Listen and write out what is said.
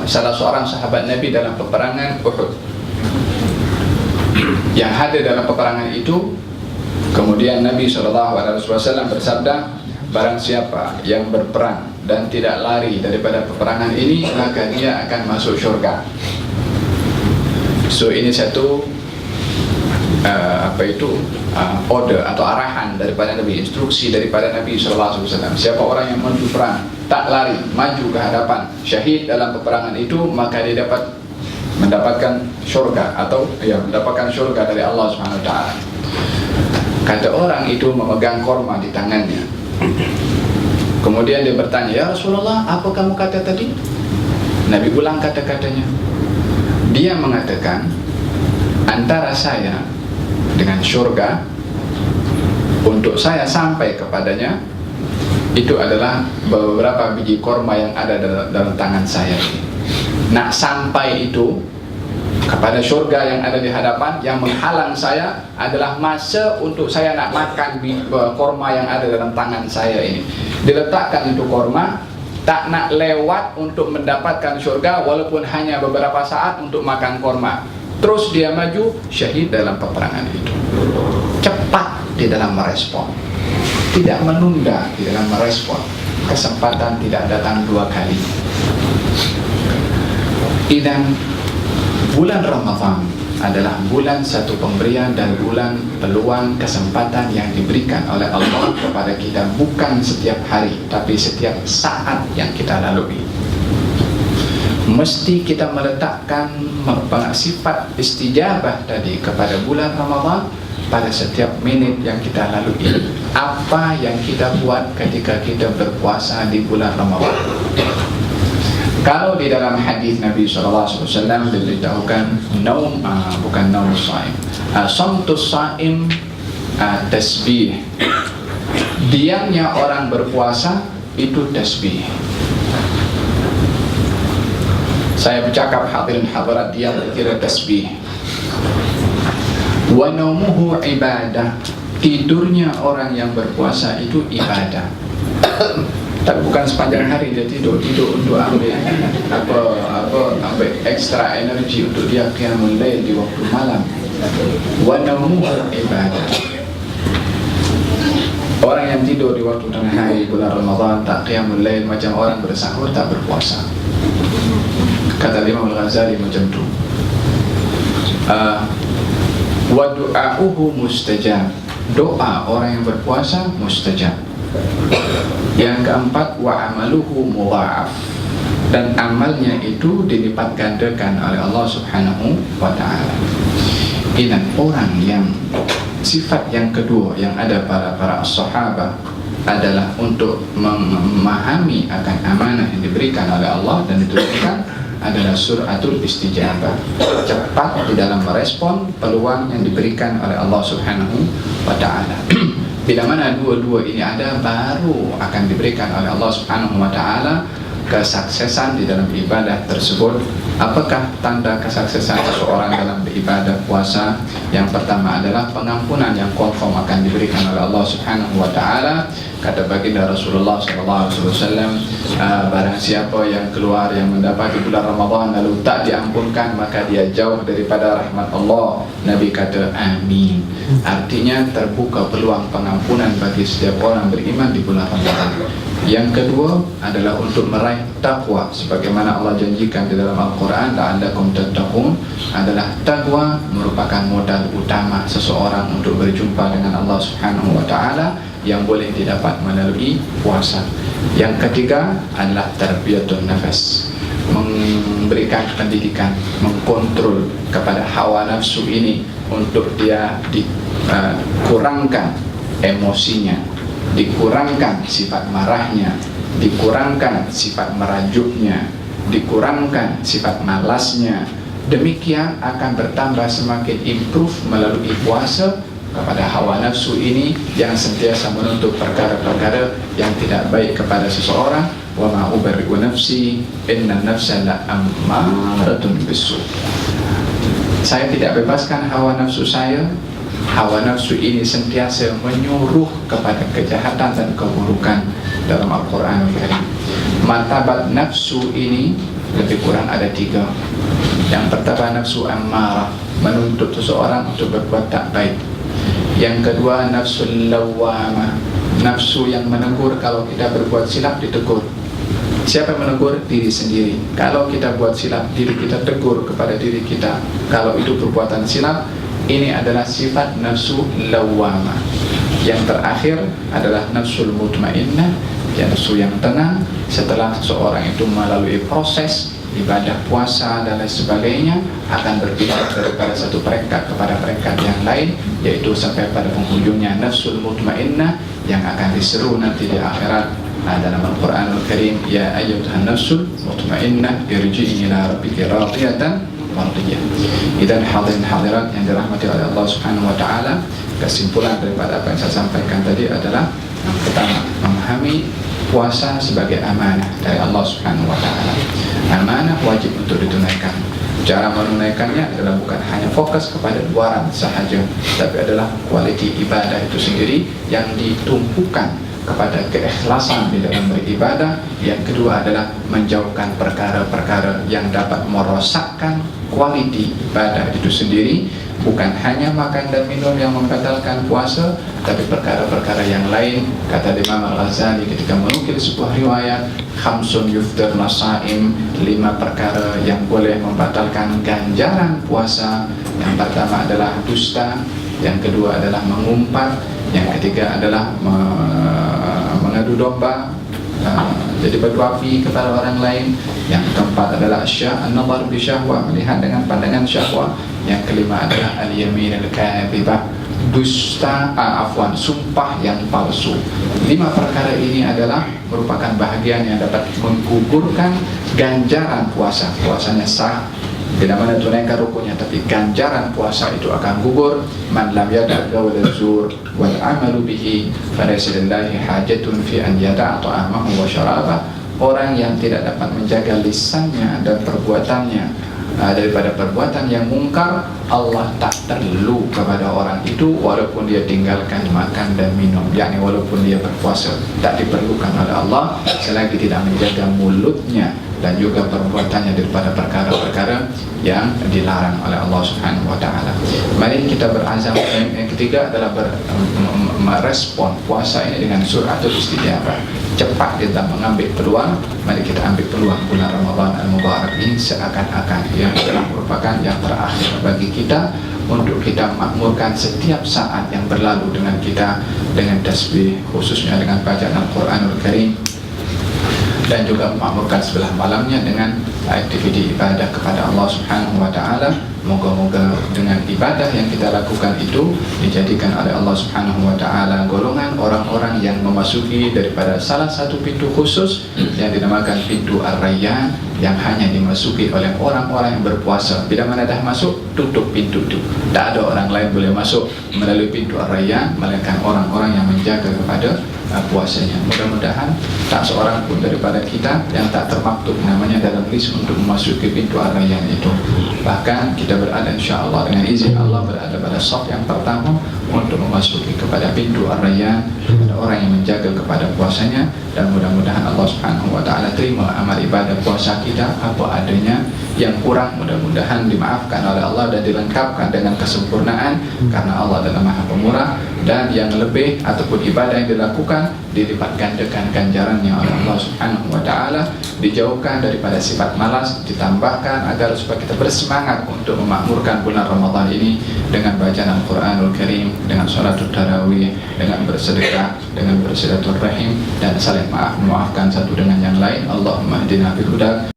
salah seorang sahabat Nabi dalam peperangan Uhud yang hadir dalam peperangan itu. Kemudian Nabi SAW bersabda, barang siapa yang berperang dan tidak lari daripada peperangan ini, maka dia akan masuk syurga. So ini satu order atau arahan daripada Nabi, instruksi daripada Nabi SAW. Siapa orang yang maju perang, tak lari, maju ke hadapan, syahid dalam peperangan itu, maka dia dapat mendapatkan syurga atau mendapatkan syurga dari Allah SWT. Kata orang itu memegang korma di tangannya. Kemudian dia bertanya, ya Rasulullah, apa kamu kata tadi? Nabi ulang kata-katanya. Dia mengatakan, antara saya dengan syurga, untuk saya sampai kepadanya, itu adalah beberapa biji korma yang ada dalam tangan saya. Nak sampai itu kepada syurga yang ada di hadapan, yang menghalang saya adalah masa untuk saya nak makan korma yang ada dalam tangan saya ini. Diletakkan itu korma, tak nak lewat untuk mendapatkan syurga, walaupun hanya beberapa saat untuk makan korma. Terus dia maju, syahid dalam peperangan itu. Cepat di dalam merespon, tidak menunda di dalam merespon. Kesempatan tidak datang dua kali. Dan bulan Ramadan adalah bulan satu pemberian dan bulan peluang, kesempatan yang diberikan oleh Allah kepada kita, bukan setiap hari, tapi setiap saat yang kita lalui. Mesti kita meletakkan sifat istijabah tadi kepada bulan Ramadan pada setiap minit yang kita lalui. Apa yang kita buat ketika kita berpuasa di bulan Ramadan? Kalau di dalam hadis Nabi SAW diberitahukan bukan naum saim, somtus saim tasbih. Diamnya orang berpuasa itu tasbih. Saya bercakap hadirin hadirat, diam kira tasbih. Wa naumuhu ibadah. Tidurnya orang yang berpuasa itu ibadah. Tak bukan sepanjang hari dia tidur untuk ambil ekstra energi untuk dia qiyamul lail di waktu malam. Wa naumuhu ibadah. Orang yang tidur di waktu tengah hari bulan Ramadan tak qiyamul lail, macam orang bersahur tak berpuasa. Kata Imam Al-Ghazali macam tu. Wa du'a'uhu mustajab. Doa orang yang berpuasa mustajab. Yang keempat, wa amaluhu mudha'af. Dan amalnya itu dilipat gandakan oleh Allah Subhanahu wa ta'ala. Idan orang yang sifat yang kedua yang ada pada para sahabat adalah untuk memahami akan amanah yang diberikan oleh Allah dan diturunkan adalah suratul istijabah, cepat di dalam merespon peluang yang diberikan oleh Allah Subhanahu wa ta'ala. Bila mana dua-dua ini ada, baru akan diberikan oleh Allah Subhanahu wa ta'ala kesuksesan di dalam ibadah tersebut. Apakah tanda kesuksesan seseorang dalam beribadah puasa? Yang pertama adalah pengampunan yang confirm akan diberikan oleh Allah Subhanahu wa ta'ala. Kata baginda Rasulullah SAW, barang siapa yang keluar yang mendapati bulan Ramadan lalu tak diampunkan, maka dia jauh daripada rahmat Allah. Nabi kata amin. Artinya terbuka peluang pengampunan bagi setiap orang beriman di bulan Ramadan. Yang kedua adalah untuk meraih taqwa, sebagaimana Allah janjikan di dalam Al-Quran, la'allakum tattaqun. Adalah taqwa merupakan modal utama seseorang untuk berjumpa dengan Allah Subhanahu wa ta'ala, yang boleh didapat melalui puasa. Yang ketiga adalah tarbiyatun nafas, memberikan pendidikan, mengkontrol kepada hawa nafsu ini untuk dia dikurangkan emosinya, dikurangkan sifat marahnya, dikurangkan sifat merajuknya, dikurangkan sifat malasnya. Demikian akan bertambah semakin improve melalui puasa kepada hawa nafsu ini yang sentiasa menuntut perkara-perkara yang tidak baik kepada seseorang. Wa ma ubarri'u nafsi inna nafsa la'ammaratun bisu. Saya tidak bebaskan hawa nafsu saya. Hawa nafsu ini sentiasa menyuruh kepada kejahatan dan keburukan dalam Al-Quran. Martabat nafsu ini lebih kurang ada 3. Yang pertama nafsu ammarah, menuntut seseorang untuk berbuat tak baik. Yang kedua nafsul lawwamah, nafsu yang menegur kalau kita berbuat silap ditegur. Siapa yang menegur? Diri sendiri. Kalau kita buat silap, diri kita tegur kepada diri kita kalau itu perbuatan silap. Ini adalah sifat nafsu lawwamah. Yang terakhir adalah nafsul mutmainnah, nafsu yang tenang setelah seorang itu melalui proses ibadah puasa dan lain sebagainya, akan berpindah daripada satu peringkat kepada peringkat yang lain, yaitu sampai pada penghujungnya nafsul mutmainnah yang akan diseru nanti di akhirat dalam Al-Quranul Karim, ya ayyuhan nafsul mutmainnah irji'i ila rabbiki radiyatan mardiyah. Idan hadirin hadirat yang dirahmati oleh Allah Subhanahu wa taala, kesimpulan daripada apa yang saya sampaikan tadi adalah yang pertama, memahami puasa sebagai amanah dari Allah Subhanahu wa taala. Amanah wajib untuk ditunaikan. Cara menunaikannya adalah bukan hanya fokus kepada luaran sahaja, tapi adalah kualiti ibadah itu sendiri yang ditumpukan kepada keikhlasan di dalam beribadah. Yang kedua adalah menjauhkan perkara-perkara yang dapat merosakkan kualiti ibadah itu sendiri. Bukan hanya makan dan minum yang membatalkan puasa, tapi perkara-perkara yang lain. Kata Imam Al-Ghazali ketika menukil sebuah riwayat, khamsun yuftirna sha'im, 5 perkara yang boleh membatalkan ganjaran puasa. Yang pertama adalah dusta, yang kedua adalah mengumpat, yang ketiga adalah mengadu domba, jadi berduafi kepada orang lain. Yang keempat adalah an-nazar bi syahwah, melihat dengan pandangan syahwah. Yang kelima adalah al-yamin al-kadhibah, sumpah yang palsu. 5 perkara ini adalah merupakan bahagian yang dapat menggugurkan ganjaran puasa. Puasanya sah, tidak mana tunaikan rukunnya, tapi ganjaran puasa itu akan gugur. Man lam yada' qawl az-zur wal 'amalu bihi falaysa lillahi hajatun fi an yada'a ta'amahu wa syarabah. Orang yang tidak dapat menjaga lisannya dan perbuatannya daripada perbuatan yang mungkar, Allah tak perlu kepada orang itu walaupun dia tinggalkan makan dan minum. Yakni walaupun dia berpuasa, tak diperlukan oleh Allah selagi tidak menjaga mulutnya dan juga perbuatannya daripada perkara-perkara yang dilarang oleh Allah Subhanahu wa taala. Mari kita berazam. Yang ketiga adalah merespon puasa ini dengan suratul istijabah. Cepat kita mengambil peluang. Mari kita ambil peluang bulan Ramadan al-Mubarak ini seakan-akan yang telah merupakan yang terakhir bagi kita, untuk kita makmurkan setiap saat yang berlalu dengan kita dengan tasbih, khususnya dengan bacaan Al-Quranul Karim, dan juga memakmurkan sebelah malamnya dengan aktiviti ibadah kepada Allah Subhanahu wa taala. Moga-moga dengan ibadah yang kita lakukan itu dijadikan oleh Allah Subhanahu wa taala golongan orang-orang yang memasuki daripada salah satu pintu khusus yang dinamakan pintu Ar-Rayyan, yang hanya dimasuki oleh orang-orang yang berpuasa. Bila mana dah masuk, tutup pintu itu. Tak ada orang lain boleh masuk melalui pintu Ar-Rayyan melainkan orang-orang yang menjaga kepada puasanya. Mudah-mudahan tak seorang pun daripada kita yang tak termaktub namanya dalam list untuk memasuki pintu Ar-Rayyan itu. Bahkan kita berada insyaAllah dengan izin Allah berada pada saf yang pertama untuk memasuki kepada pintu Ar-Rayyan, kepada orang yang menjaga kepada puasanya. Dan mudah-mudahan Allah Subhanahu wa taala terima amal ibadah puasa kita apa adanya. Yang kurang mudah-mudahan dimaafkan oleh Allah dan dilengkapkan dengan kesempurnaan, karena Allah adalah Maha Pemurah. Dan yang lebih ataupun ibadah yang dilakukan dilipat gandakan ganjarannya oleh Allah Subhanahu wa taala. Dijauhkan daripada sifat malas, ditambahkan agar supaya kita bersemangat untuk memakmurkan bulan Ramadan ini dengan bacaan Al-Quranul Karim, dengan sholatul tarawih, dengan bersedekah, dengan bersilaturahim, dan saling memaafkan satu dengan yang lain. Allahumma hdina bil huda